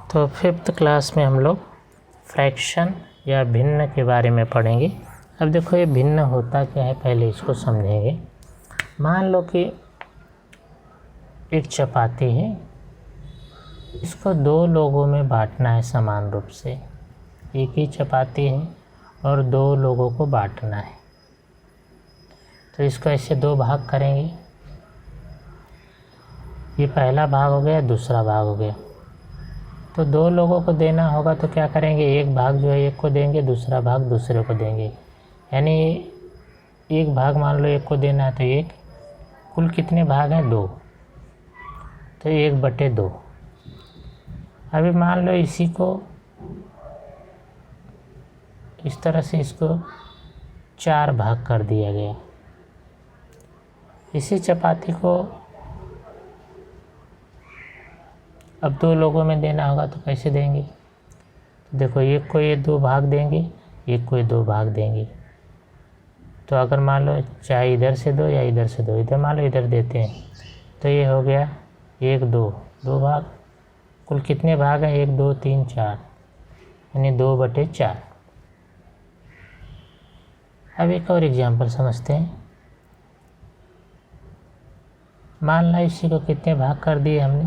तो 5th class में हम लोग फ्रैक्शन या भिन्न के बारे में पढ़ेंगे। अब देखो ये भिन्न होता क्या है, पहले इसको समझेंगे। मान लो कि एक चपाती है, इसको दो लोगों में बांटना है समान रूप से। एक ही चपाती है और दो लोगों को बांटना है, तो इसको ऐसे दो भाग करेंगे। ये पहला भाग हो गया, दूसरा भाग हो गया। तो दो लोगों को देना होगा तो क्या करेंगे, एक भाग जो है एक को देंगे, दूसरा भाग दूसरे को देंगे। यानी एक भाग मान लो एक को देना है, तो एक, कुल कितने भाग हैं, दो, तो 1/2। अभी मान लो इसी को इस तरह से इसको 4 भाग कर दिया गया। इसी चपाती को अब दो लोगों में देना होगा तो कैसे देंगे, तो देखो एक को ये 2 भाग देंगे, एक को ये 2 भाग देंगे। तो अगर मान लो चाहे इधर से 2 या इधर से 2, इधर मान लो इधर देते हैं, तो ये हो गया 1 2 2 भाग। कुल कितने भाग हैं, 1 2 3 4, यानी 2/4। अब एक और एग्जाम्पल समझते हैं। मान लो इसी को कितने भाग कर दिए हमने,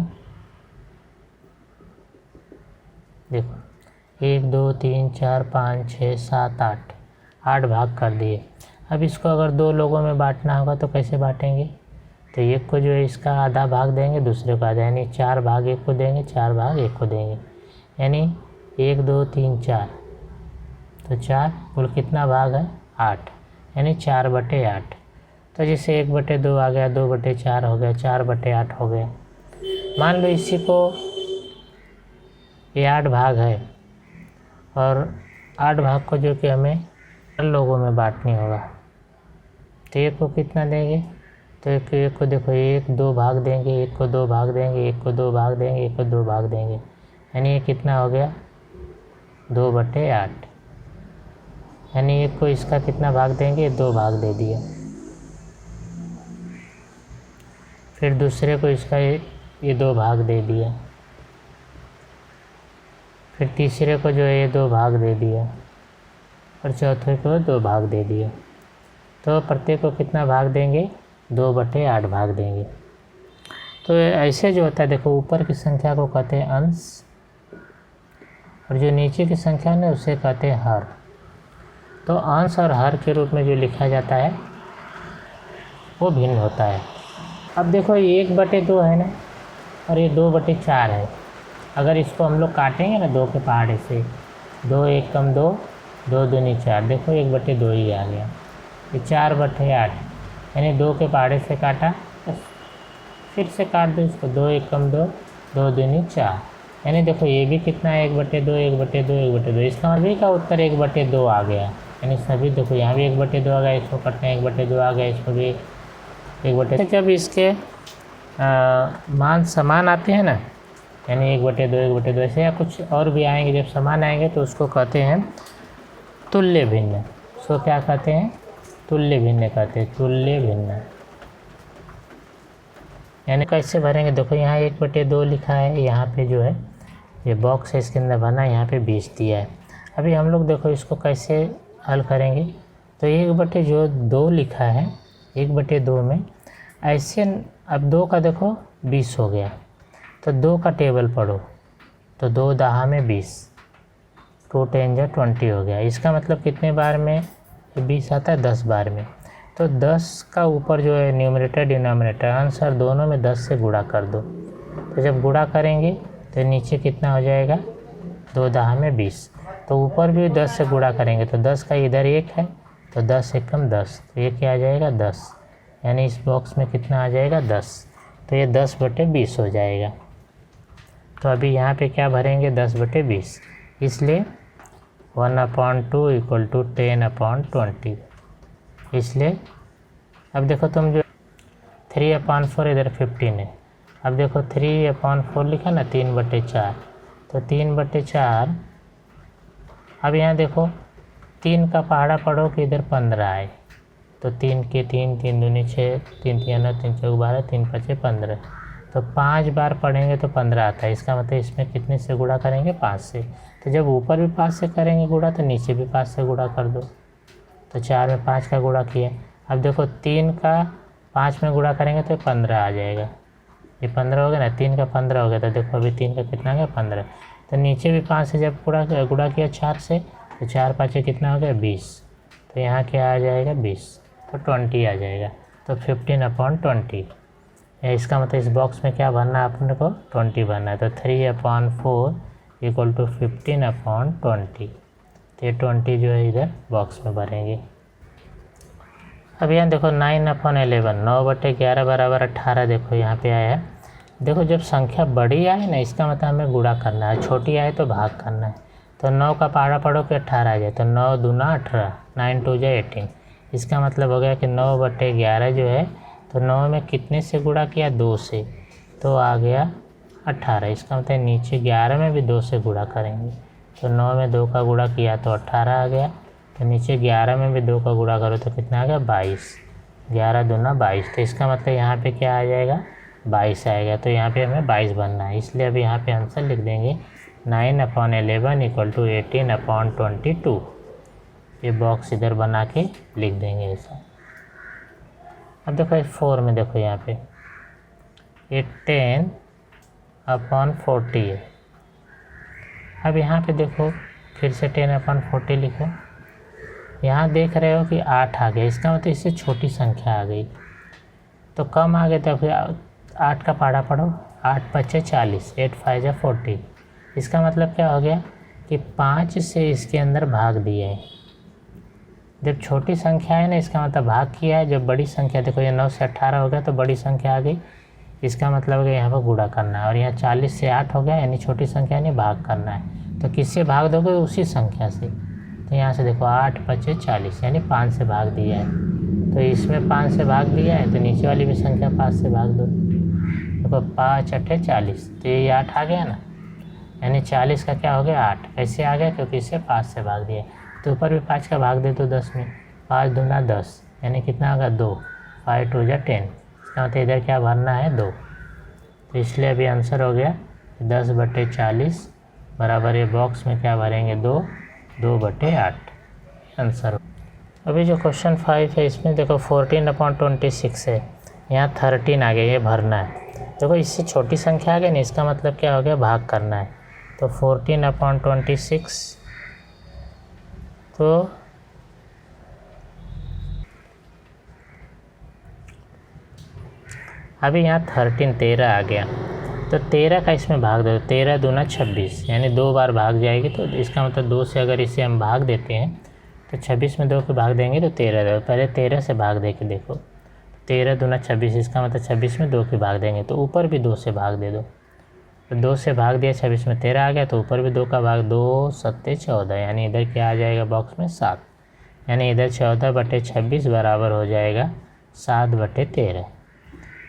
देखो 1 2 3 4 5 6 7 8 भाग कर दिए। अब इसको अगर दो लोगों में बांटना होगा तो कैसे बांटेंगे, तो एक को जो है इसका आधा भाग देंगे, दूसरे को आधा, यानी 4 भाग एक को देंगे, 4 भाग एक को देंगे, यानी 1 2 3 4, तो 4, कुल कितना भाग है, 8, यानी 4/8। तो जैसे 1/2 आ गया, 2/4 हो गया, 4/8 हो गया। मान लो इसी को ये 8 भाग है और 8 भाग को जो कि हमें लोगों में बांटनी होगा, तो एक को कितना देंगे, तो एक को देखो 1 2 भाग देंगे, एक को 2 भाग देंगे, एक को 2 भाग देंगे, एक को 2 भाग देंगे, यानी ये कितना हो गया, 2/8। यानी एक को इसका कितना भाग देंगे, 2 भाग दे दिया। फिर दूसरे को इसका ये 2 भाग दे दिया। फिर तीसरे को जो है ये 2 भाग दे दिया, और चौथे को 2 भाग दे दिया। तो प्रत्येक को कितना भाग देंगे, 2/8 भाग देंगे। तो ऐसे जो होता है, देखो ऊपर की संख्या को कहते हैं अंश, और जो नीचे की संख्या है ना उसे कहते हैं हर। तो अंश और हर के रूप में जो लिखा जाता है वो भिन्न होता है। अब देखो 1/2 है ना, और ये 2/4 है। अगर इसको हम लोग काटेंगे ना 2 के पहाड़े से, 2 1 कम 2, 2 दूनी 4, देखो 1/2 ही आ गया। ये 4/8, यानी 2 के पहाड़े से काटा, फिर से काट दो इसको, 2 1 कम 2, 2 दूनी 4, यानी देखो ये भी कितना है, 1/2 1/2 1/2। इसका सभी का उत्तर 1/2 आ गया। यानी सभी देखो यहाँ भी 1/2 आ गया, इसको करते हैं 1/2 आ गया, इसको भी 1/2। जब इसके मान समान आते हैं ना, यानी 1/2 1/2 ऐसे या कुछ और भी आएंगे, जब समान आएंगे तो उसको कहते हैं तुल्य भिन्न। उसको क्या कहते हैं, तुल्य भिन्न कहते हैं, तुल्य भिन्न। यानी कैसे भरेंगे, देखो यहाँ 1/2 लिखा है, यहाँ पे जो है ये बॉक्स है, इसके अंदर भरना, यहाँ पे 20 दिया है। अभी हम लोग देखो इसको कैसे हल करेंगे, तो 1/2 लिखा है, 1/2 में ऐसे, अब 2 का देखो 20 हो गया, तो 2 का टेबल पढ़ो, तो 2 दहा में 20, 2 10 जा 20 हो गया। इसका मतलब कितने बार में 20 आता है, 10 बार में। तो 10 का ऊपर जो है न्यूमरेटर डिनोमिनेटर आंसर दोनों में 10 से गुणा कर दो। तो जब गुणा करेंगे तो नीचे कितना हो जाएगा, 2 दहा में 20, तो ऊपर भी 10 से गुणा करेंगे, तो 10 का इधर 1 है, तो 10 एकम 10, तो ये क्या आ जाएगा, 10, यानी इस बॉक्स में कितना आ जाएगा, 10, तो ये 10/20 हो जाएगा। तो अभी यहाँ पे क्या भरेंगे, 10/20, इसलिए 1/2 = 10/20। इसलिए अब देखो तुम जो 3/4 इधर 15 है, अब देखो 3/4 लिखा ना, 3/4, तो 3/4। अब यहाँ देखो 3 का पहाड़ा पढ़ो कि इधर 15 है, तो 3 के 3 3 दूनी 6, 3 3 9 3 4 12, 3 5 15, तो 5 बार पढ़ेंगे तो 15 आता है। इसका मतलब इसमें कितने से गुणा करेंगे? 5 से। तो जब ऊपर भी 5 से करेंगे गुणा तो नीचे भी 5 से गुणा कर दो। तो 4 में 5 का गुणा किया। अब देखो 3 का 5 में गुणा करेंगे तो 15 आ जाएगा। ये 15 हो गया ना, 3 का 15 हो गया। तो देखो अभी 3 का कितना आ गया? 15। तो नीचे भी 5 से जब गुणा किया 4 से, तो 4 5 कितना हो गया? 20। तो यहाँ क्या आ जाएगा? 20। तो 20 आ जाएगा। तो 15/20। इसका मतलब इस बॉक्स में क्या भरना है अपने को? 20 भरना है। तो 3/4 = 15/20। तो ये 20 जो है इधर बॉक्स में भरेंगे। अब यहाँ देखो 9/11, 9/11 बराबर 18। देखो यहाँ पे आया है। देखो जब संख्या बड़ी आए ना, इसका मतलब हमें गुणा करना है, छोटी आए तो भाग करना है। तो 9 का पारा पढ़ो कि 18 आ जाए। तो 9 दूना 18, 9 2 जा 18। इसका मतलब हो गया कि 9/11 जो है, तो 9 में कितने से गुणा किया? 2 से, तो आ गया 18। इसका मतलब नीचे 11 में भी 2 से गुणा करेंगे। तो 9 में 2 का गुणा किया तो 18 आ गया। तो नीचे 11 में भी 2 का गुणा करो तो कितना आ गया? 22। 11 दूना 22। तो इसका मतलब यहाँ पे क्या आ जाएगा? 22 आएगा। तो यहाँ पे हमें 22 बनना है, इसलिए अभी यहाँ पे आंसर लिख देंगे 9/11 = 18/22। ये बॉक्स इधर बना के लिख देंगे ऐसा। अब देखो 4 में देखो यहाँ पे ये 10/40 है। अब यहाँ पे देखो फिर से 10/40 लिखो। यहाँ देख रहे हो कि 8 आ गया। इसका मतलब इससे छोटी संख्या आ गई। तो कम आ गए तो फिर 8 का पारा पढ़ो। 8 5 40, 8 5 जा 40। इसका मतलब क्या हो गया कि 5 से इसके अंदर भाग दिए हैं। जब छोटी संख्या है ना, इसका मतलब भाग किया है। जब बड़ी संख्या, देखो ये 9 से 18 हो गया तो बड़ी संख्या आ गई। इसका मतलब है यहाँ पर गुणा करना है। और यहाँ 40 से 8 हो गया, यानी छोटी संख्या यानी भाग करना है। तो किससे भाग दोगे? उसी संख्या से। तो यहाँ से देखो 8 5 40, यानी 5 से भाग दिया है। तो इसमें 5 से भाग दिया है, तो नीचे वाली भी संख्या 5 से भाग दो। देखो 5 8 40, तो ये 8 आ गया ना, यानी 40 का क्या हो गया? 8। कैसे आ गया? क्योंकि इससे 5 से भाग दिया। तो ऊपर भी 5 का भाग दे दो 10 में। 5 दूना 10, यानी कितना होगा? 2। 5 2 जा 10। इसका मतलब इधर क्या भरना है? 2। तो इसलिए अभी आंसर हो गया 10/40 बराबर ये बॉक्स में क्या भरेंगे? 2, 2/8 आंसर। अभी जो क्वेश्चन 5 है इसमें देखो 14/26 है। यहाँ 13 आ गया, ये भरना है। देखो इससे छोटी संख्या आ गई ना, इसका मतलब क्या हो गया? भाग करना है। तो 14/26, तो अभी यहाँ 13 आ गया। तो 13 का इसमें भाग दो। 13 दूना 26, यानी 2 बार भाग जाएगी। तो इसका मतलब 2 से अगर इसे हम भाग देते हैं तो 26 में 2 को भाग देंगे तो 13 दो। पहले 13 से भाग दे के देखो। 13 दूना 26, इसका मतलब 26 में 2 के भाग देंगे। तो ऊपर भी 2 से भाग दे दो। तो 2 से भाग दिया, 26 में 13 आ गया। तो ऊपर भी 2 का भाग, 2 7 14, यानी इधर क्या आ जाएगा बॉक्स में? 7। यानी इधर 14/26 बराबर हो जाएगा 7/13।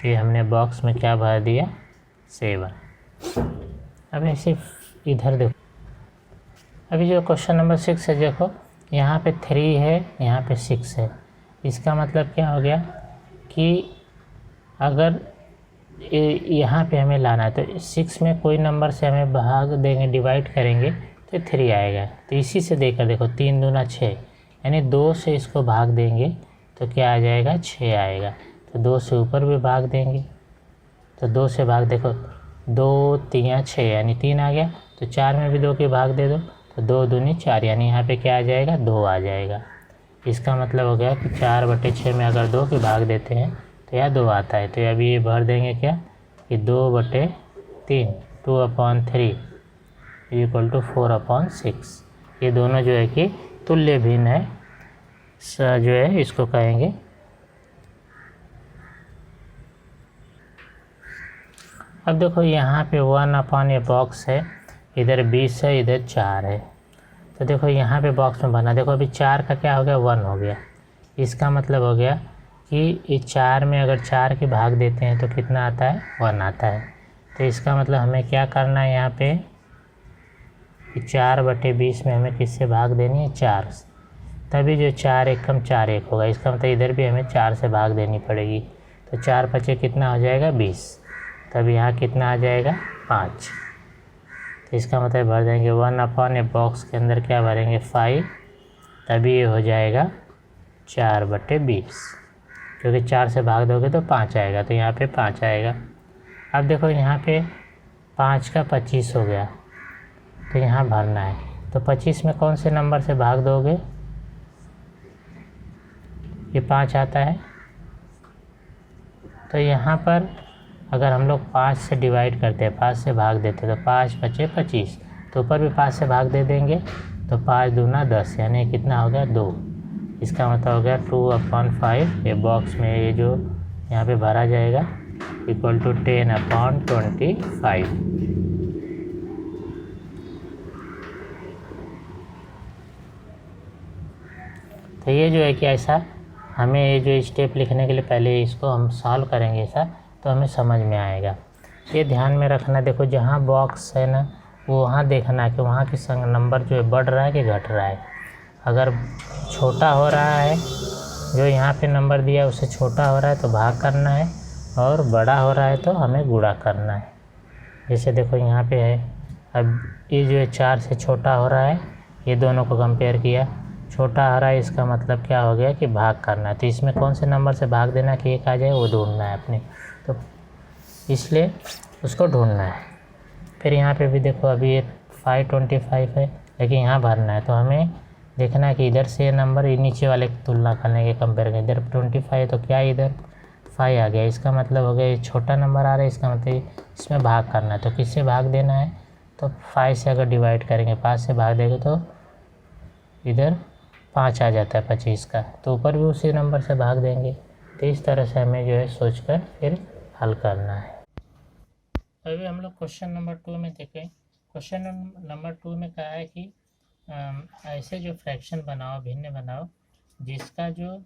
तो ये हमने बॉक्स में क्या भर दिया? 7। अब ऐसे इधर देखो। अभी जो क्वेश्चन नंबर 6 है, देखो यहाँ पे 3 है, यहाँ पे 6 है। इसका मतलब क्या हो गया कि अगर यहाँ पे हमें लाना है तो 6 में कोई नंबर से हमें भाग देंगे, डिवाइड करेंगे तो 3 आएगा। तो इसी से देकर देखो 3 दूना 6, यानी 2 से इसको भाग देंगे तो क्या आ जाएगा? 6 आएगा। तो 2 से ऊपर भी भाग देंगे तो 2 से भाग, देखो 2 3 6, यानी 3 आ गया। तो 4 में भी 2 के भाग दे दो तो 2 दूनी 4, यानी यहाँ पे क्या आ जाएगा? 2 आ जाएगा। इसका मतलब हो गया कि 4/6 में अगर 2 के भाग देते हैं तो यह 2 आता है। तो अभी ये भर देंगे क्या कि 2/3, 2/3 = 4/6। ये दोनों जो है कि तुल्य भिन्न है, जो है इसको कहेंगे। अब देखो यहाँ पे 1/, ये बॉक्स है, इधर 20 है, इधर 4 है। तो देखो यहाँ पे बॉक्स में बना, देखो अभी 4 का क्या हो गया? 1 हो गया। इसका मतलब हो गया कि इस 4 में अगर 4 के भाग देते हैं तो कितना आता है? 1 आता है। तो इसका मतलब हमें क्या करना है यहाँ पे कि 4/20 में हमें किससे भाग देनी है? 4 से। तभी जो 4 1 कम 4 1 होगा। इसका मतलब इधर भी हमें 4 से भाग देनी पड़ेगी। तो 4 5 कितना हो जाएगा? 20। तब यहाँ कितना आ जाएगा 5। तो इसका मतलब भर देंगे 1/, बॉक्स के अंदर क्या भरेंगे 5, तभी ये हो जाएगा 4/20, क्योंकि 4 से भाग दोगे तो 5 आएगा, तो यहाँ पे 5 आएगा। अब देखो यहाँ पे 5 का 25 हो गया, तो यहाँ भरना है। तो 25 में कौन से नंबर से भाग दोगे, ये 5 आता है, तो यहाँ पर अगर हम लोग 5 से डिवाइड करते हैं, 5 से भाग देते हैं, तो 5 बचे 25, तो ऊपर भी 5 से भाग दे देंगे, तो 5 दूना 10, यानी कितना हो गया 2। इसका मतलब हो गया 2/5, ये बॉक्स में ये जो यहाँ पे भरा जाएगा इक्वल टू 10/25। तो ये जो है कि ऐसा हमें ये जो स्टेप लिखने के लिए पहले इसको हम सॉल्व करेंगे ऐसा, तो हमें समझ में आएगा। ये ध्यान में रखना, देखो जहाँ बॉक्स है ना वो वहाँ देखना कि वहाँ की संग नंबर जो है बढ़ रहा है कि घट रहा है। अगर छोटा हो रहा है, जो यहाँ पे नंबर दिया है उससे छोटा हो रहा है तो भाग करना है, और बड़ा हो रहा है तो हमें गुणा करना है। जैसे देखो यहाँ पे है, अब ये जो है 4 से छोटा हो रहा है, ये दोनों को कंपेयर किया, छोटा आ रहा है, इसका मतलब क्या हो गया कि भाग करना है। तो इसमें कौन से नंबर से भाग देना कि एक आ जाए वो ढूंढना है अपने, तो इसलिए उसको ढूंढना है। फिर यहाँ पे भी देखो अभी ये 525 है, लेकिन यहाँ भरना है, तो हमें देखना है कि इधर से नंबर नीचे वाले की तुलना करने के कंपेयर करें। इधर 25 है तो क्या इधर 5 आ गया, इसका मतलब हो गया ये छोटा नंबर आ रहा है, इसका मतलब इसमें भाग करना है। तो किससे भाग देना है, तो 5 से अगर डिवाइड करेंगे, 5 से भाग देंगे तो इधर 5 आ जाता है 25 का, तो ऊपर भी उसी नंबर से भाग देंगे। तो इस तरह से हमें जो है सोचकर फिर हल करना है। अभी हम लोग क्वेश्चन नंबर 2 में देखें। क्वेश्चन नंबर 2 में कहा है कि ऐसे जो फ्रैक्शन बनाओ, भिन्न बनाओ, जिसका जो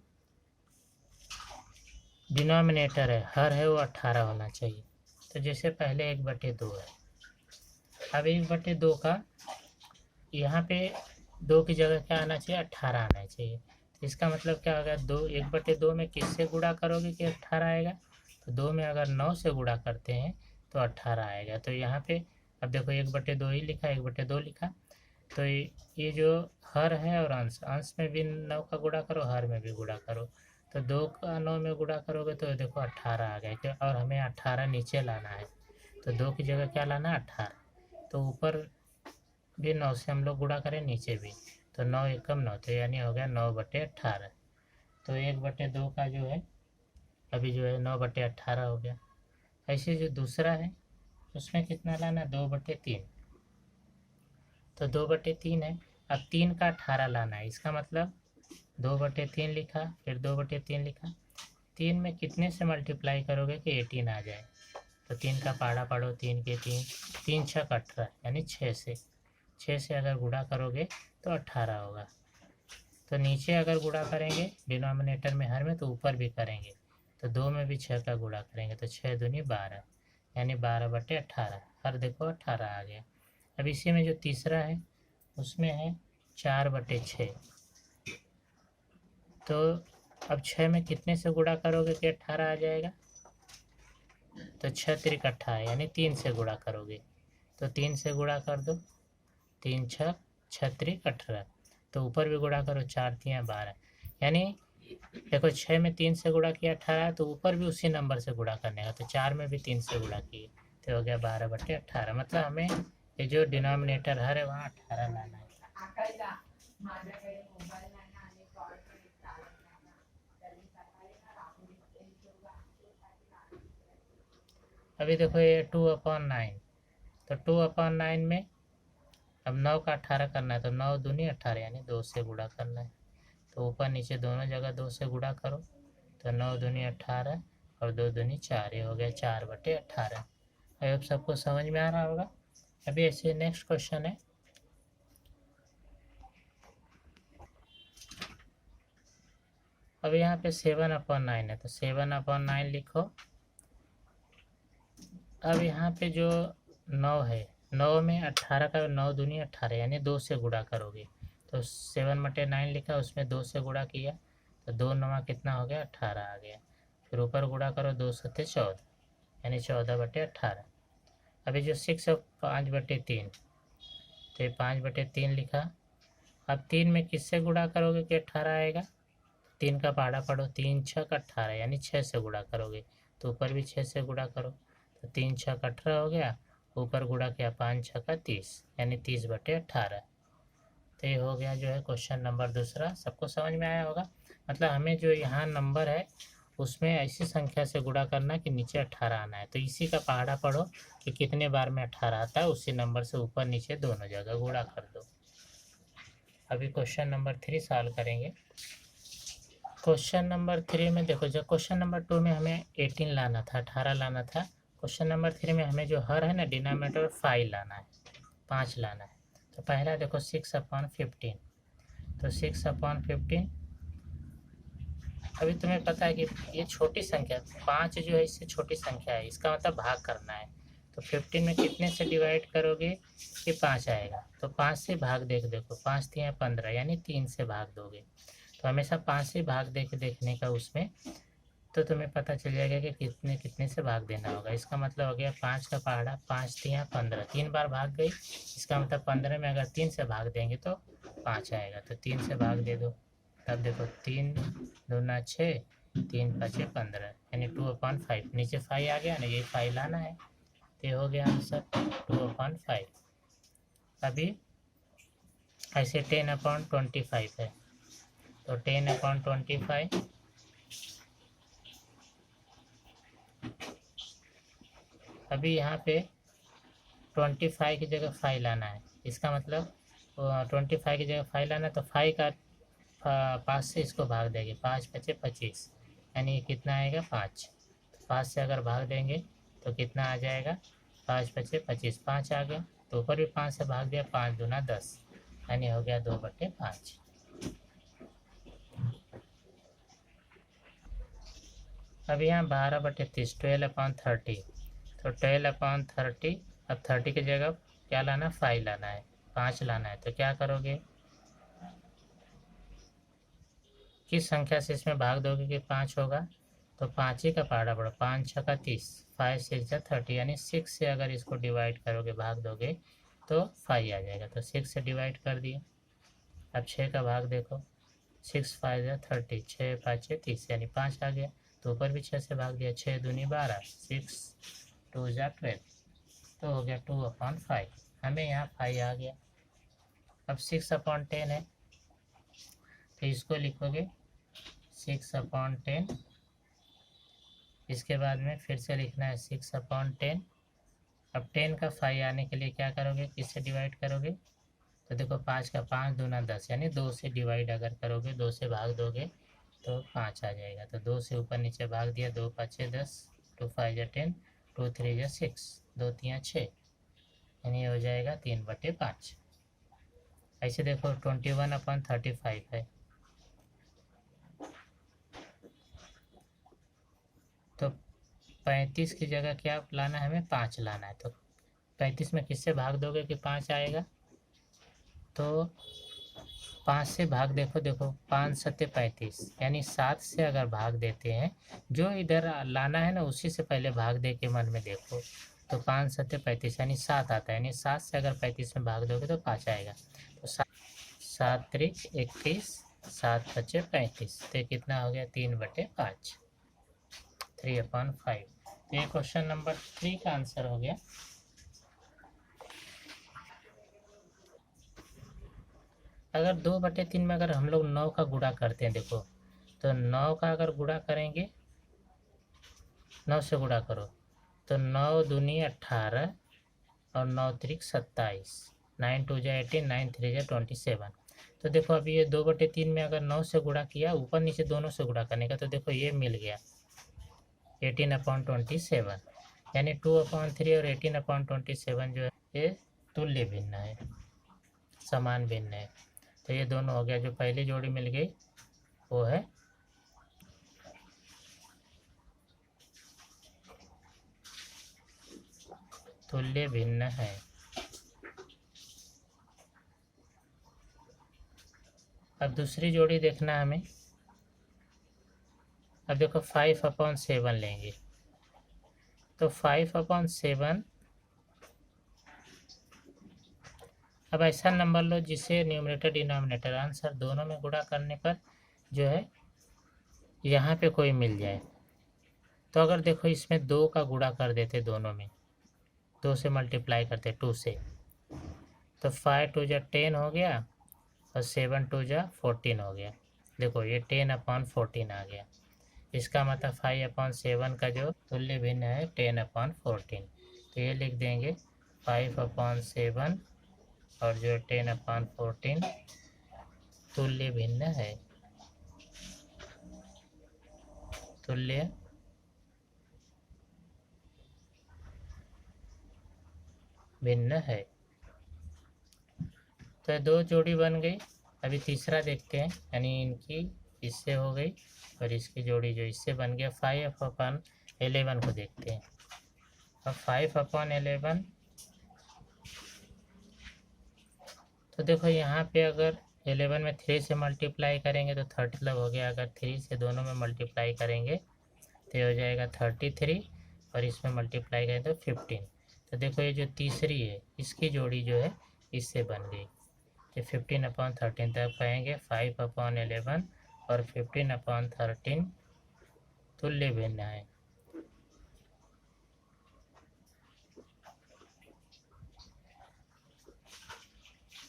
डिनोमिनेटर है हर है वो 18 होना चाहिए। तो जैसे पहले 1/2 है, अब 1/2 का यहाँ पे 2 की जगह क्या आना चाहिए 18 आना चाहिए। तो इसका मतलब क्या होगा, 1/2 में किससे गुणा करोगे कि 18 आएगा, तो 2 में अगर 9 से गुणा करते हैं तो 18 आएगा। तो यहाँ पे अब देखो 1/2 ही लिखा, 1/2 लिखा, तो ये जो हर है और अंश में भी 9 का गुणा करो, हर में भी गुणा करो, तो 2 का 9 में गुणा करोगे तो देखो 18 आ गया, और हमें 18 नीचे लाना है, तो 2 की जगह क्या लाना है 18, तो ऊपर भी 9 से हम लोग गुणा करें, नीचे भी, तो 9 एकम 9, तो यानी हो गया 9/18। तो 1/2 का जो है अभी जो है 9/18 हो गया। ऐसे जो दूसरा है उसमें कितना लाना है 2/3, तो 2/3 है, अब 3 का 18 लाना है, इसका मतलब 2/3 लिखा, फिर 2/3 लिखा, 3 में कितने से मल्टीप्लाई करोगे कि 18 आ जाए, तो 3 का पहाड़ा पढ़ो, 3 के 3, 3 6 18, यानी 6 से अगर गुणा करोगे तो 18 होगा। तो नीचे अगर गुणा करेंगे डिनोमिनेटर में हर में, तो ऊपर भी करेंगे, तो 2 में भी 6 का गुणा करेंगे, तो 6 दूनी 12, यानी 12/18, हर देखो 18 आ गया। अब इसी में जो तीसरा है उसमें है 4/6, तो अब 6 में कितने से गुणा करोगे कि 18 आ जाएगा, तो 6 त्रिक 18, यानी 3 से गुणा करोगे, तो 3 से गुणा कर दो, 3 6 6 त्रिक 18, तो ऊपर भी गुणा करो, 4 3 12, यानी देखो 6 में 3 से गुणा किया 18, तो ऊपर भी उसी नंबर से गुणा करने का, तो 4 में भी 3 से गुणा किए, तो हो गया 12/18। मतलब हमें ये जो डिनोमिनेटर हर है वहाँ 18 लाना है। अभी देखो ये 2/9, तो 2/9 में अब 9 का 18 करना है, तो 9 दूनी 18, यानी 2 से गुणा करना है, तो ऊपर नीचे दोनों जगह 2 से गुणा करो, तो 9 दूनी 18 और 2 दूनी 4, ये हो गया 4/18। अब सबको समझ में आ रहा होगा। अभी ऐसे नेक्स्ट क्वेश्चन है, अब यहाँ पे 7/9 है, तो 7/9 लिखो। अब यहाँ पे जो 9 है, 9 में 18 का 9 दूनी 18, यानी 2 से गुणा करोगे, तो 7/9 लिखा, उसमें 2 से गुणा किया, तो 2 9 कितना हो गया 18 आ गया, फिर ऊपर गुणा करो, 2 7 14, यानी 14/18। अभी जो 6 है 5/3, तो ये 5/3 लिखा। अब 3 में किससे गुणा करोगे कि 18 आएगा? 3 का पहाड़ा पढ़ो, 3 6 का 18 यानी 6 से गुणा करोगे, तो ऊपर भी 6 से गुणा करो, तो 3 6 का 18 हो गया, ऊपर गुणा किया 5 6 का 30 यानी 30/18। तो ये हो गया जो है क्वेश्चन नंबर दूसरा। सबको समझ में आया होगा? मतलब हमें जो यहाँ नंबर है उसमें ऐसी संख्या से गुणा करना कि नीचे 18 आना है, तो इसी का पहाड़ा पढ़ो कि कितने बार में 18 आता है, उसी नंबर से ऊपर नीचे दोनों जगह गुणा कर दो। अभी क्वेश्चन नंबर 3 सॉल्व करेंगे। क्वेश्चन नंबर 3 में देखो, जब क्वेश्चन नंबर 2 में हमें 18 लाना था, 18 लाना था, क्वेश्चन नंबर 3 में हमें जो हर है ना डिनोमिनेटर 5 लाना है, 5 लाना है। तो पहला देखो 6/15, तो 6/15। अभी तुम्हें पता है कि ये छोटी संख्या 5 जो है इससे छोटी संख्या है, इसका मतलब भाग करना है। तो 15 में कितने से डिवाइड करोगे कि 5 आएगा, तो 5 से भाग देखो 5 3 15 यानी 3 से भाग दोगे। तो हमेशा 5 से भाग देखने का उसमें, तो तुम्हें पता चल जाएगा कि कितने कितने से भाग देना होगा। इसका मतलब हो गया 5 का पहाड़ा 5 3 15, 3 बार भाग गई, इसका मतलब 15 में अगर 3 से भाग देंगे तो 5 आएगा, तो 3 से भाग दे दो। तब देखो 3 दूना 6, 3 5 15 यानी 2/5, नीचे 5 आ गया ना, ये 5 लाना है, तो ये हो गया आंसर 2/5। अभी ऐसे 10/25 है, तो 10/25, अभी यहाँ पे 25 की जगह 5 लाना है, इसका मतलब 25 की जगह 5 लाना है, तो 5 का 5 से इसको भाग देंगे, 5 5 25 यानी कितना आएगा 5। 5 से अगर भाग देंगे तो कितना आ जाएगा, 5 5 25, 5 आ गया, तो ऊपर भी 5 से भाग दिया, 5 दूना 10 यानी हो गया 2/5। अब यहाँ 12/30, 12/30, तो 12/30, अब 30 की जगह क्या लाना, 5 लाना है, 5 लाना है, तो क्या करोगे, किस संख्या से इसमें भाग दोगे कि 5 होगा, तो 5 ही का पहाड़ा पड़ो, 5 6 का 30, 5 6 जा 30 यानी 6 से अगर इसको डिवाइड करोगे भाग दोगे तो 5 आ जाएगा, तो 6 से डिवाइड कर दिए। अब 6 का भाग देखो, 6 5 जा 30, 6 5 30 यानी 5 आ गया, तो ऊपर भी 6 से भाग दिया, 6 दूनी 12, 6 2 जा 12, तो हो गया 2/5। हमें यहाँ 5 आ गया। अब 6/10 है, तो इसको लिखोगे 6/10, इसके बाद में फिर से लिखना है 6/10। अब 10 का 5 आने के लिए क्या करोगे, किससे डिवाइड करोगे, तो देखो 5 का 5 दूना 10 यानी 2 से डिवाइड अगर करोगे, 2 से भाग दोगे तो 5 आ जाएगा, तो 2 से ऊपर नीचे भाग दिया, 2 5 10, 2 5 जा 10, 2 3 जा 6, 2 3 6 यानी हो जाएगा 3/5। ऐसे देखो 21/35 है, तो 35 की जगह क्या लाना है, हमें 5 लाना है, तो 35 में किससे भाग दोगे कि 5 आएगा, तो 5 से भाग देखो 5 7 35 यानी 7 से अगर भाग देते हैं, जो इधर लाना है ना उसी से पहले भाग दे के मन में देखो, तो 5 7 35 यानी 7 आता है, यानी 7 से अगर 35 में भाग दोगे तो 5 आएगा, तो 7 3 21, 7 5 35, तो कितना हो गया 3/5, 3/5। तो ये क्वेश्चन नंबर 3 का आंसर हो गया। अगर 2/3 में अगर हम लोग 9 का गुणा करते हैं, देखो तो 9 का अगर गुणा करेंगे, 9 से गुणा करो, तो 9 दूनी 18 और 9 त्रिक 27, 9 2 जा 18, 9 3 जा 27। तो देखो अभी ये 2/3 में अगर 9 से गुणा किया, ऊपर नीचे दोनों से गुणा करने का, तो देखो ये मिल गया 18/27, यानी 2/3 और 18/27 जो है ये तुल्य भिन्न है, समान भिन्न है। तो ये दोनों हो गया, जो पहली जोड़ी मिल गई वो है तुल्य भिन्न है। अब दूसरी जोड़ी देखना हमें। अब देखो 5/7 लेंगे, तो 5/7। अब ऐसा नंबर लो जिसे न्यूमरेटर डिनोमिनेटर आंसर दोनों में गुणा करने पर जो है यहाँ पे कोई मिल जाए। तो अगर देखो इसमें 2 का गुणा कर देते दोनों में, 2 से मल्टीप्लाई करते 2 से, तो 5 2 जा 10 हो गया और 7 2 जा 14 हो गया। देखो ये 10/14 आ गया। इसका मतलब 5/7 का जो तुल्य भिन्न है 10/14। तो ये लिख देंगे 5/7 और जो 10/14 तुल्य भिन्न है, तुल्य भिन्न है। तो 2 जोड़ी बन गई। अभी तीसरा देखते हैं, यानी इनकी इससे हो गई और इसकी जोड़ी जो इससे बन गया 5/11 को देखते हैं। अब 5/11, तो देखो यहाँ पे अगर 11 में 3 से मल्टीप्लाई करेंगे तो 30 मतलब हो गया। अगर 3 से दोनों में मल्टीप्लाई करेंगे तो ये हो जाएगा 33 और इसमें मल्टीप्लाई करें तो 15। तो देखो ये जो तीसरी है इसकी जोड़ी जो है इससे बन गई। तो 15/13 तक कहेंगे 5/11 और 15/13 तुल्य भिन्न है।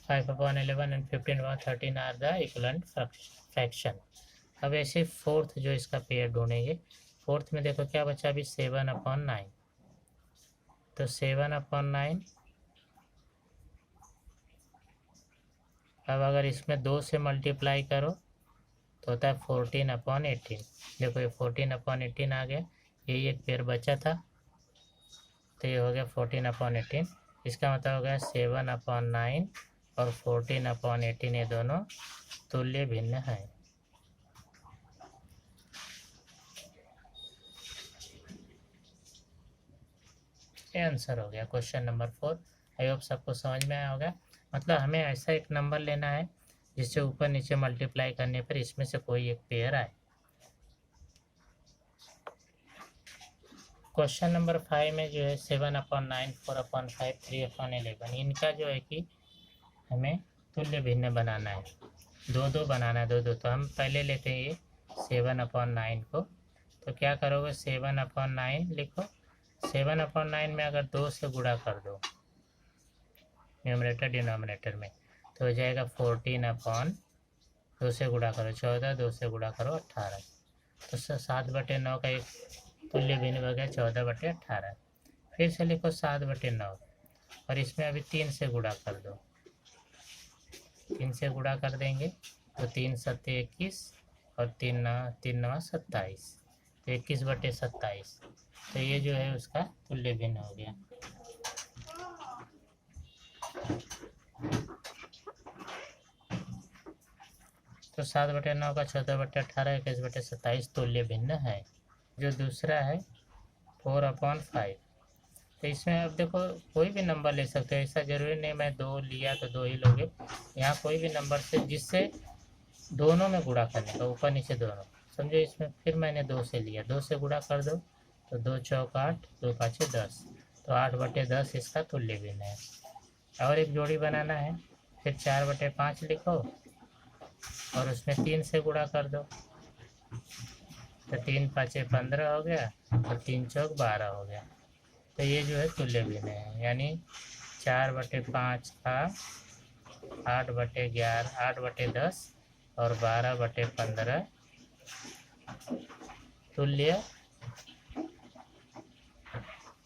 Five upon 11 and 15/13 are the equivalent fraction. अब ऐसे फोर्थ जो इसका पेयर ढूंढेंगे। फोर्थ में देखो क्या बचा अभी 7/9। तो 7/9, अब अगर इसमें 2 से मल्टीप्लाई करो तो होता है 14/18। देखो ये 14/18 आ गया, यही एक पेयर बचा था तो ये हो गया 14/18। इसका मतलब हो गया 7/9 और 14/18 ये दोनों तुल्य भिन्न है। ये आंसर हो गया क्वेश्चन नंबर 4। आई होप सबको समझ में आया होगा। मतलब हमें ऐसा एक नंबर लेना है जिससे ऊपर नीचे मल्टीप्लाई करने पर इसमें से कोई एक पेयर आए। क्वेश्चन नंबर 5 में जो है 7/9, 4/5, 3/11, इनका जो है कि हमें तुल्य भिन्न बनाना है। 2 बनाना है, 2 तो हम पहले लेते हैं ये 7/9 को। तो क्या करोगे 7/9 लिखो। 7/9 में अगर 2 से गुणा कर दो न्यूमरेटर डिनोमिनेटर में तो हो जाएगा 14/2 से गुणा करो 14, 2 से गुणा करो 18। तो 7/9 का एक तुल्य भिन्न हो गया 14/18। फिर से लिखो 7/9 और इसमें अभी 3 से गुणा कर दो। 3 से गुणा कर देंगे तो 3 7 21 और 3 9 27, तो 21/27। तो ये जो है उसका तुल्य भिन्न हो गया। तो 7/9 का 14/18, 21/27 तुल्य भिन्न है। जो दूसरा है 4/5। तो इसमें अब देखो कोई भी नंबर ले सकते हो, ऐसा जरूरी नहीं मैं 2 लिया तो 2 ही लोगे। यहाँ कोई भी नंबर से जिससे दोनों में गुणा करने का, ऊपर नीचे दोनों। समझो इसमें फिर मैंने 2 से लिया, 2 से गुणा कर दो तो 2 चौक 8, 2 5 10, तो 8/10 इसका तुल्य भिन्न है। और एक जोड़ी बनाना है, फिर 4/5 लिखो और उसमें 3 से गुणा कर दो तो 3 5 15 हो गया और 3 चौक 12 हो गया। तो ये जो है तुल्य भिन्न है, यानी 4/5 का 8/11, 8/10 और 12/15 तुल्य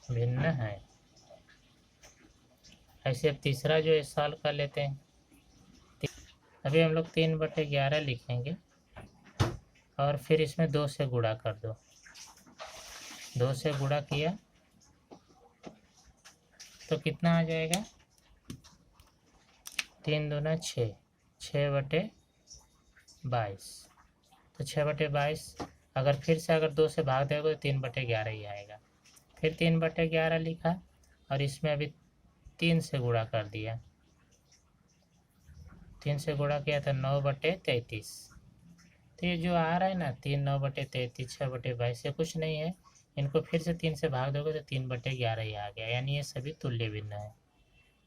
भिन्न है। ऐसे अब तीसरा जो है सॉल्व कर लेते हैं। अभी हम लोग 3/11 लिखेंगे और फिर इसमें 2 से गुणा कर दो। 2 से गुणा किया तो कितना आ जाएगा 3 दूना 6, 6/22। तो 6/22 अगर फिर से अगर 2 से भाग दोगे तो 3/11 ही आएगा। फिर 3/11 लिखा और इसमें अभी 3 से गुणा कर दिया। 3 से गुणा किया था 9/33। तो ये जो आ रहा है ना 3 9/33, 6/22 से कुछ नहीं है, इनको फिर से 3 से भाग दोगे तो 3/11 ही आ गया, यानी ये सभी तुल्य भिन्न है।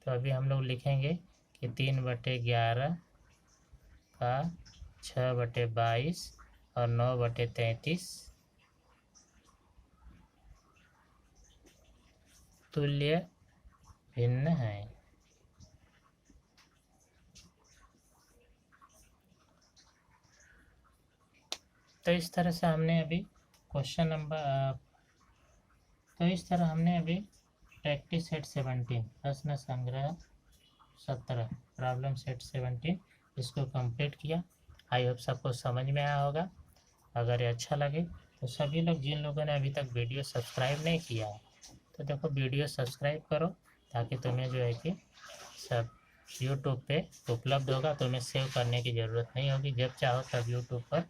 तो अभी हम लोग लिखेंगे कि 3/11 का 6/22 और 9/33 तुल्य भिन्न है। तो इस तरह से हमने अभी क्वेश्चन नंबर तो इस तरह हमने अभी प्रैक्टिस सेट 17 प्रश्न संग्रह 17 प्रॉब्लम सेट 17 इसको कंप्लीट किया। आई होप सबको समझ में आया होगा। अगर ये अच्छा लगे तो सभी लोग, जिन लोगों ने अभी तक वीडियो सब्सक्राइब नहीं किया है, तो देखो वीडियो सब्सक्राइब करो, ताकि तुम्हें जो है कि सब यूट्यूब पे उपलब्ध होगा। तुम्हें सेव करने की ज़रूरत नहीं होगी, जब चाहो तब यूट्यूब पर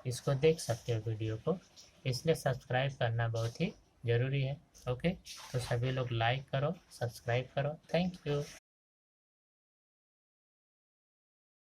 इसको देख सकते हो वीडियो को। इसलिए सब्सक्राइब करना बहुत ही ज़रूरी है। ओके, तो सभी लोग लाइक करो, सब्सक्राइब करो। Thank you.